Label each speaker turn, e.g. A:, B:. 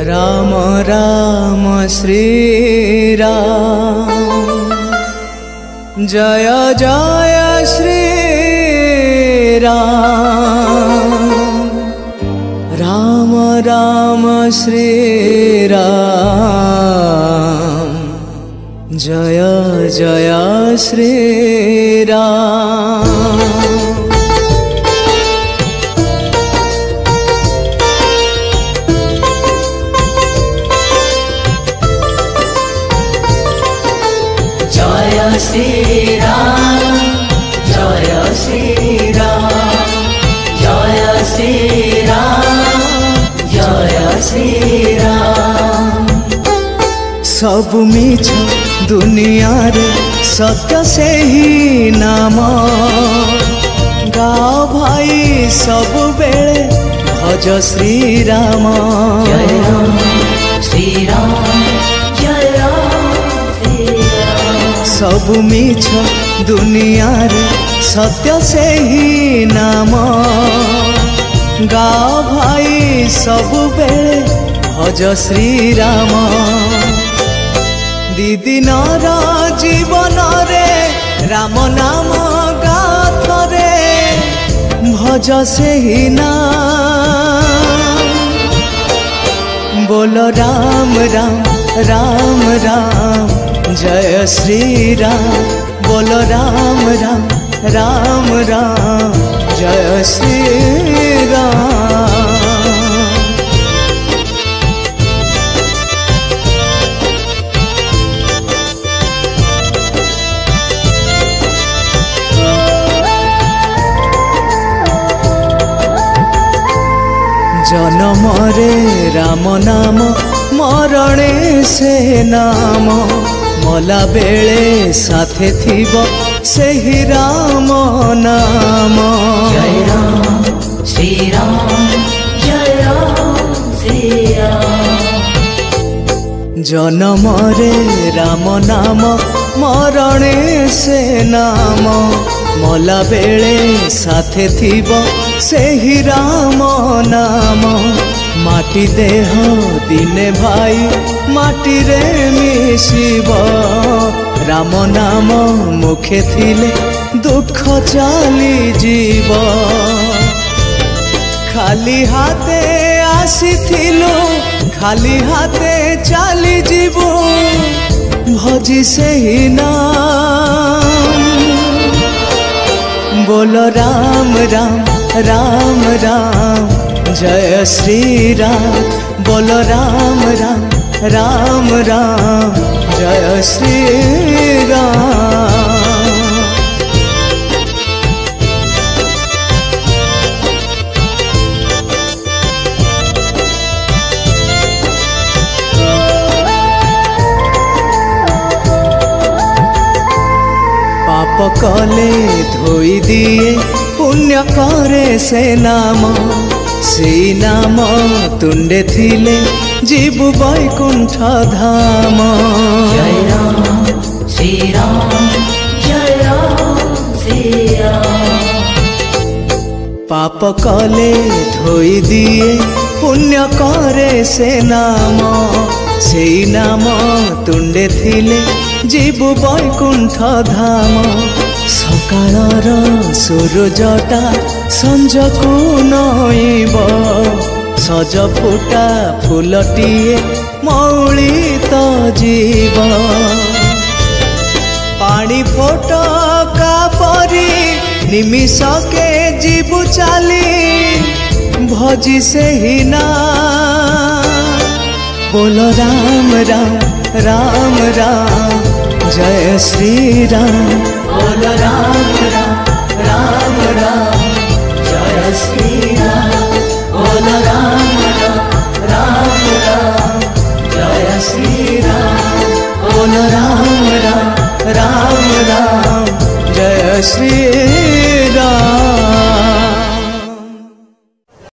A: राम राम श्री राम, जय जय श्री राम। राम राम श्री राम, जय जय श्री राम।
B: जय श्री राम, जय श्री राम, जय श्री राम, जय श्री राम।
A: सब मिछ दुनिया रे सत्य से ही नाम, गाओ भाई सब बेले भज श्री राम।
B: जय राम श्री राम, जय राम श्री राम।
A: सब मिछ दुनिया रे सत्य से ही नाम, गाओ भाई सब बेले भज श्री राम। दिदिनर जीवन रे राम नाम गाथरे, भज से ही नाम। बोलो राम राम राम राम, जय श्री राम। बोलो राम राम राम राम, जय श्री राम। जन्म रे राम नाम, मरणे से नाम। मला बेले साथे थिबो सेहि राम नाम।
B: जय राम श्री राम, जय राम श्री राम।
A: जन्म रे राम नाम, मरणे से नाम। मला बेले साथे थिबो सेहि राम नाम। माटी देह दिने भाई माटी रे मिशिब, राम नाम मुखे थिले दुख चाली जीव। खाली हाथे आसीथिलु, खाली हाथे चाली जीवु, भजी सेहि नाम। बोलो राम राम राम राम, जय श्री राम। बोलो राम राम राम राम, जय श्री राम। पाप कले धोई दिए, पुण्य करे से नाम। से नाम तुंडे थिले जीवु वैकुंठ धाम।
B: जय राम श्री राम, जय राम श्री राम।
A: पाप कले धोई दिए, पुण्य करे से नाम। से नाम तुंडे थिले जीवु वैकुंठ धाम। सकाळर सूरजटा संजकु नईब, सज फुटा फुलटिए मौलित जीव। पानी फोटका परी निमिषके जीवु चाली, भजी सेहि नाम। बोलो राम राम राम राम, जय श्री राम।
B: बोलो राम राम राम राम, जय श्री राम। बोलो राम राम राम राम, जय श्री राम।
A: बोलो राम राम राम राम, जय श्री